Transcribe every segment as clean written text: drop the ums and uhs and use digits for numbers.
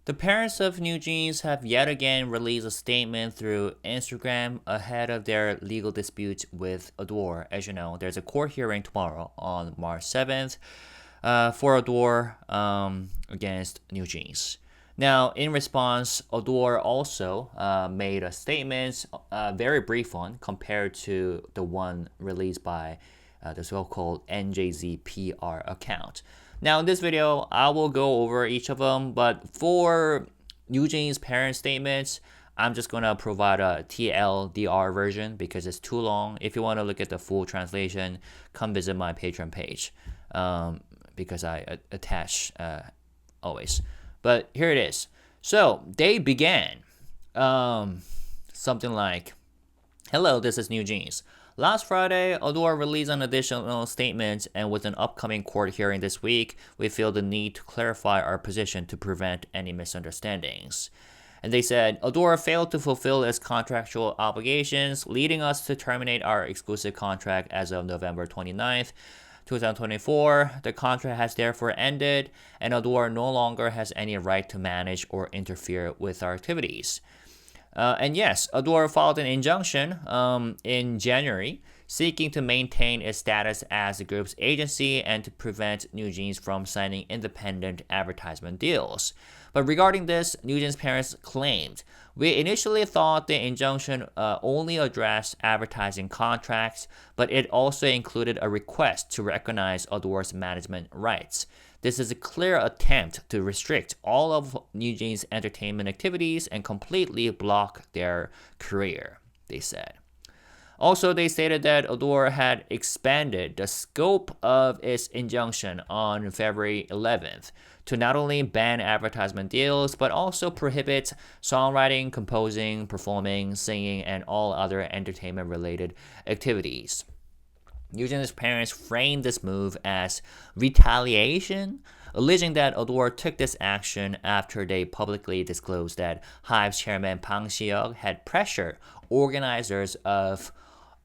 The parents of NewJeans have yet again released a statement through Instagram ahead of their legal dispute with Adore. As you know, there's a court hearing tomorrow on March 7th for Adore against NewJeans. Now, in response, Adore also made a statement, a very brief one, compared to the one released by the so-called NJZ PR account. Now, in this video, I will go over each of them, but for NewJeans' parent statements, I'm just going to provide a TLDR version because it's too long. If you want to look at the full translation, come visit my Patreon page because I attach always. But here it is. So they began something like, "Hello, this is NewJeans. Last Friday, Adore released an additional statement, and with an upcoming court hearing this week, we feel the need to clarify our position to prevent any misunderstandings." And they said, "Adore failed to fulfill its contractual obligations, leading us to terminate our exclusive contract as of November 29th, 2024. The contract has therefore ended, and Adore no longer has any right to manage or interfere with our activities." And yes, Adore filed an injunction in January seeking to maintain its status as the group's agency and to prevent NewJeans from signing independent advertisement deals. But regarding this, NewJeans' parents claimed, "We initially thought the injunction only addressed advertising contracts, but it also included a request to recognize Adore's management rights. This is a clear attempt to restrict all of NewJeans' entertainment activities and completely block their career," they said. Also, they stated that Adore had expanded the scope of its injunction on February 11th to not only ban advertisement deals, but also prohibit songwriting, composing, performing, singing, and all other entertainment-related activities. NewJeans' parents framed this move as retaliation, alleging that Adore took this action after they publicly disclosed that HYBE's chairman Bang Si-hyuk had pressured organizers of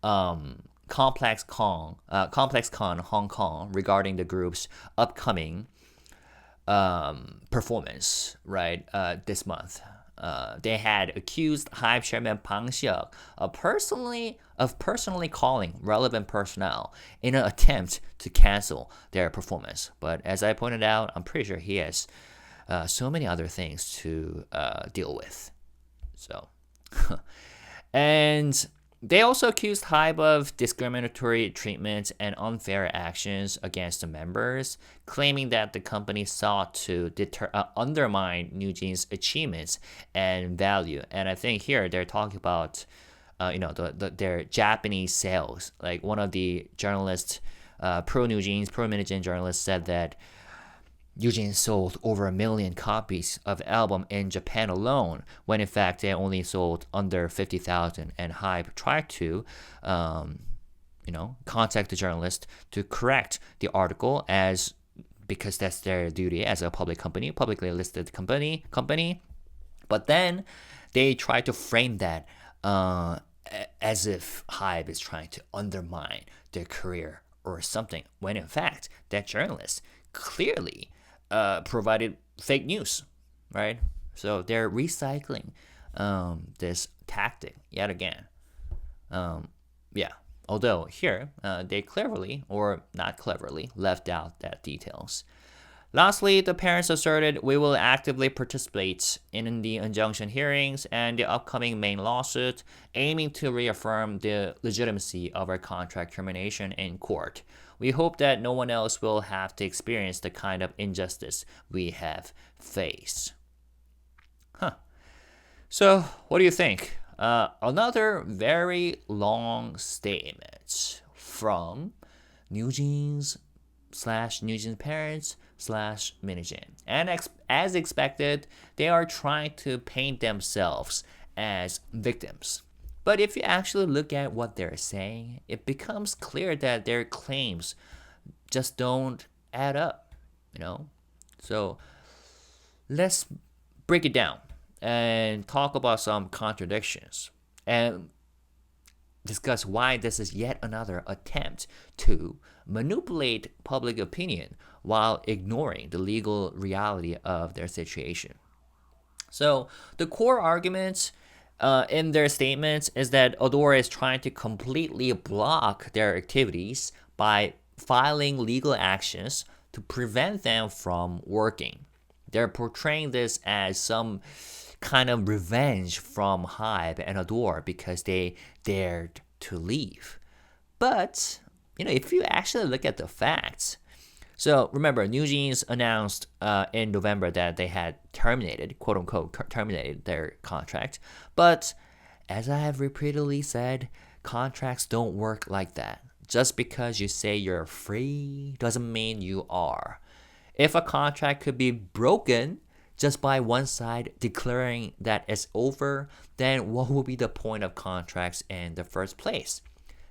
ComplexCon Hong Kong regarding the group's upcoming performance, right, this month. They had accused HYBE chairman Bang Si-hyuk of personally calling relevant personnel in an attempt to cancel their performance. But as I pointed out, I'm pretty sure he has so many other things to deal with. So, and they also accused HYBE of discriminatory treatment and unfair actions against the members, claiming that the company sought to undermine NewJeans' achievements and value. And I think here they're talking about, their Japanese sales. Like one of the journalists, pro NewJeans journalists, said that NewJeans sold over 1 million copies of the album in Japan alone, when in fact they only sold under 50,000. And HYBE tried to, contact the journalist to correct the article because that's their duty as a publicly listed company. But then they tried to frame that as if HYBE is trying to undermine their career or something, when in fact that journalist clearly provided fake news, right? So they're recycling this tactic yet again. Although here they cleverly or not cleverly left out that details. Lastly, the parents asserted, "We will actively participate in the injunction hearings and the upcoming main lawsuit, aiming to reaffirm the legitimacy of our contract termination in court. We hope that no one else will have to experience the kind of injustice we have faced." So, what do you think? Another very long statement from NewJeans /NewJeans parents /Minijin. And as expected, they are trying to paint themselves as victims. But if you actually look at what they're saying, it becomes clear that their claims just don't add up, So let's break it down and talk about some contradictions and discuss why this is yet another attempt to manipulate public opinion while ignoring the legal reality of their situation. So the core argument in their statements is that Adore is trying to completely block their activities by filing legal actions to prevent them from working. They're portraying this as some kind of revenge from HYBE and Adore because they dared to leave. But, if you actually look at the facts, so remember, NewJeans announced in November that they had terminated, quote unquote, terminated their contract. But as I have repeatedly said, contracts don't work like that. Just because you say you're free doesn't mean you are. If a contract could be broken just by one side declaring that it's over, then what would be the point of contracts in the first place?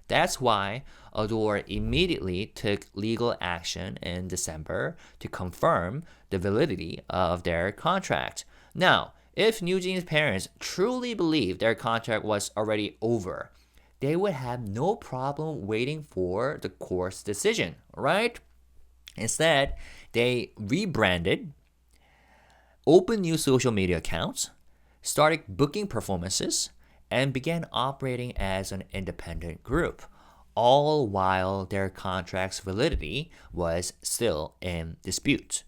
That's why Adore immediately took legal action in December to confirm the validity of their contract. Now, if NewJeans' parents truly believed their contract was already over, they would have no problem waiting for the court's decision, right? Instead, they rebranded, opened new social media accounts, started booking performances, and began operating as an independent group, all while their contract's validity was still in dispute.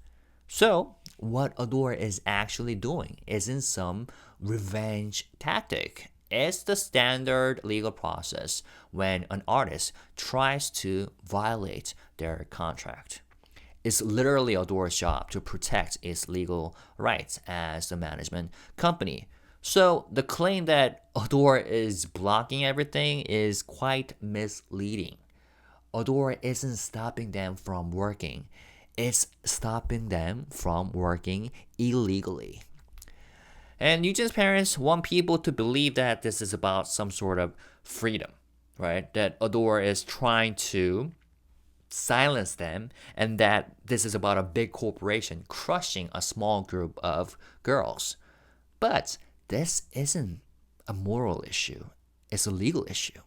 So, what Adore is actually doing isn't some revenge tactic. It's the standard legal process when an artist tries to violate their contract. It's literally Adore's job to protect its legal rights as the management company. So the claim that Adore is blocking everything is quite misleading. Adore isn't stopping them from working. It's stopping them from working illegally. And NewJeans' parents want people to believe that this is about some sort of freedom, right? That Adore is trying to silence them and that this is about a big corporation crushing a small group of girls. But this isn't a moral issue, it's a legal issue.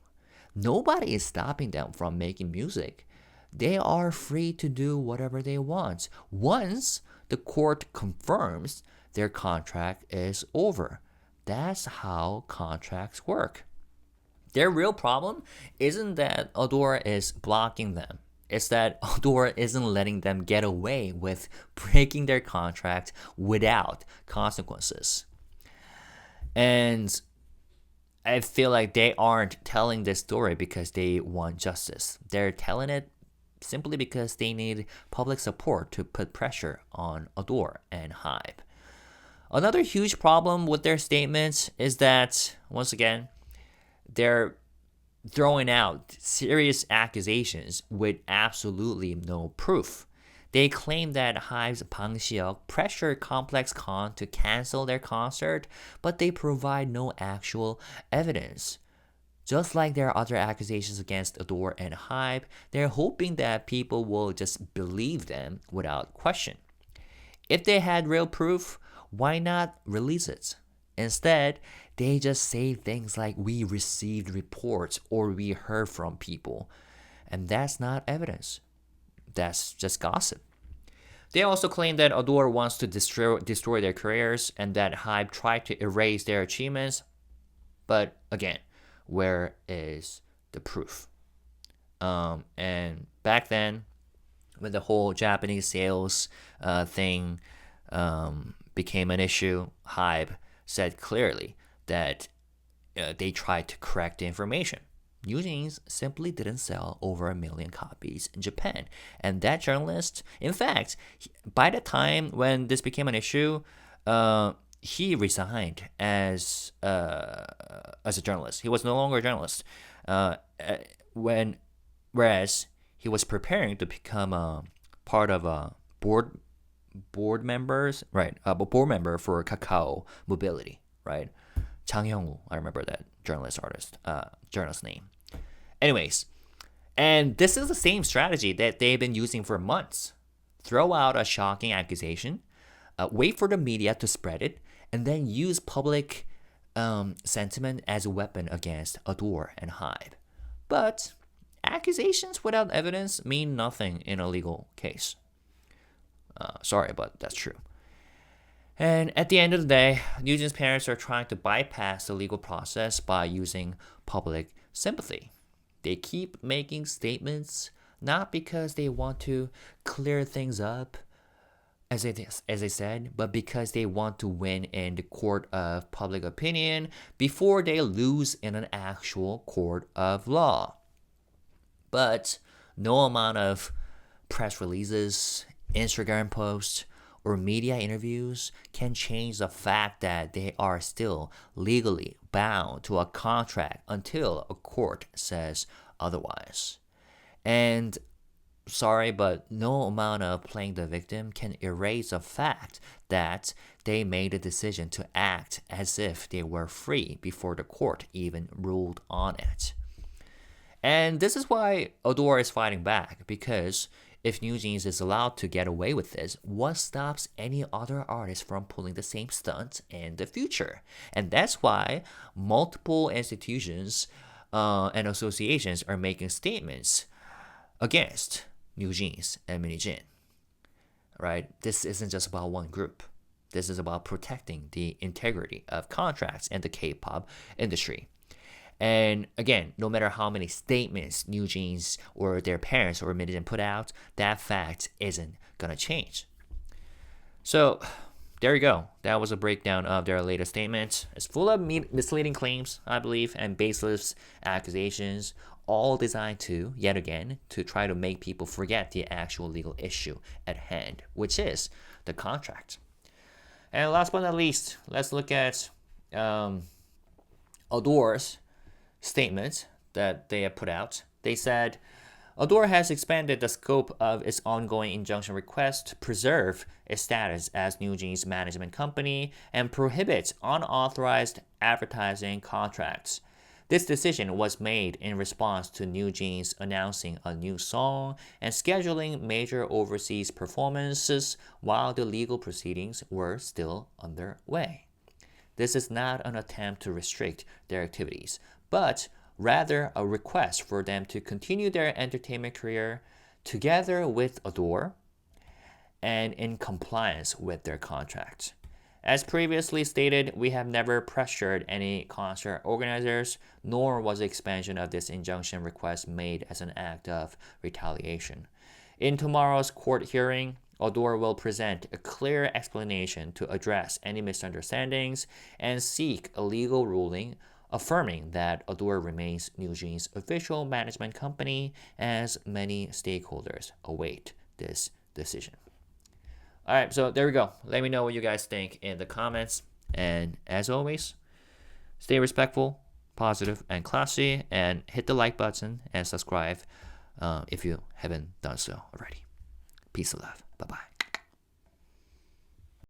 Nobody is stopping them from making music. They are free to do whatever they want once the court confirms their contract is over. That's how contracts work. Their real problem isn't that Adore is blocking them. It's that Adore isn't letting them get away with breaking their contract without consequences. And I feel like they aren't telling this story because they want justice. They're telling it simply because they need public support to put pressure on Adore and HYBE. Another huge problem with their statements is that, once again, they're throwing out serious accusations with absolutely no proof. They claim that HYBE's Bang Xiuk pressured Complex Con to cancel their concert, but they provide no actual evidence. Just like their other accusations against Adore and HYBE, they're hoping that people will just believe them without question. If they had real proof, why not release it? Instead, they just say things like we received reports or we heard from people. And that's not evidence. That's just gossip. They also claim that Adore wants to destroy their careers and that HYBE tried to erase their achievements. But again, where is the proof? And back then, when the whole Japanese sales thing became an issue, HYBE said clearly that they tried to correct the information. NewJeans simply didn't sell over 1 million copies in Japan. And that journalist, in fact, by the time when this became an issue, he resigned as a journalist. He was no longer a journalist. Whereas he was preparing to become a part of a board members, right? A board member for Kakao Mobility, right? Chang Hyung-woo, I remember that journalist name. Anyways, and this is the same strategy that they've been using for months. Throw out a shocking accusation, wait for the media to spread it, and then use public sentiment as a weapon against Adore and HYBE. But accusations without evidence mean nothing in a legal case. Sorry, but that's true. And at the end of the day, NewJeans parents are trying to bypass the legal process by using public sympathy. They keep making statements not because they want to clear things up, as I said, but because they want to win in the court of public opinion before they lose in an actual court of law. But no amount of press releases, Instagram posts, or media interviews can change the fact that they are still legally bound to a contract until a court says otherwise. And sorry, but no amount of playing the victim can erase the fact that they made a decision to act as if they were free before the court even ruled on it. And this is why Adore is fighting back, because if NewJeans is allowed to get away with this, what stops any other artist from pulling the same stunt in the future? And that's why multiple institutions and associations are making statements against NewJeans and MiniJin. Right? This isn't just about one group. This is about protecting the integrity of contracts and the K-pop industry. And again, no matter how many statements NewJeans or their parents or MiniJin put out, that fact isn't gonna change. So there you go. That was a breakdown of their latest statement. It's full of misleading claims, I believe, and baseless accusations, all designed to, yet again, to try to make people forget the actual legal issue at hand, which is the contract. And last but not least, let's look at Adore's statement that they have put out. They said, Adore has expanded the scope of its ongoing injunction request to preserve its status as NewJeans' management company and prohibit unauthorized advertising contracts. This decision was made in response to NewJeans announcing a new song and scheduling major overseas performances while the legal proceedings were still underway. This is not an attempt to restrict their activities, but rather a request for them to continue their entertainment career together with Adore and in compliance with their contract. As previously stated, we have never pressured any concert organizers, nor was the expansion of this injunction request made as an act of retaliation. In tomorrow's court hearing, Adore will present a clear explanation to address any misunderstandings and seek a legal ruling affirming that Adore remains NewJeans' official management company as many stakeholders await this decision. All right, so there we go. Let me know what you guys think in the comments. And as always, stay respectful, positive, and classy. And hit the like button and subscribe if you haven't done so already. Peace and love. Bye-bye.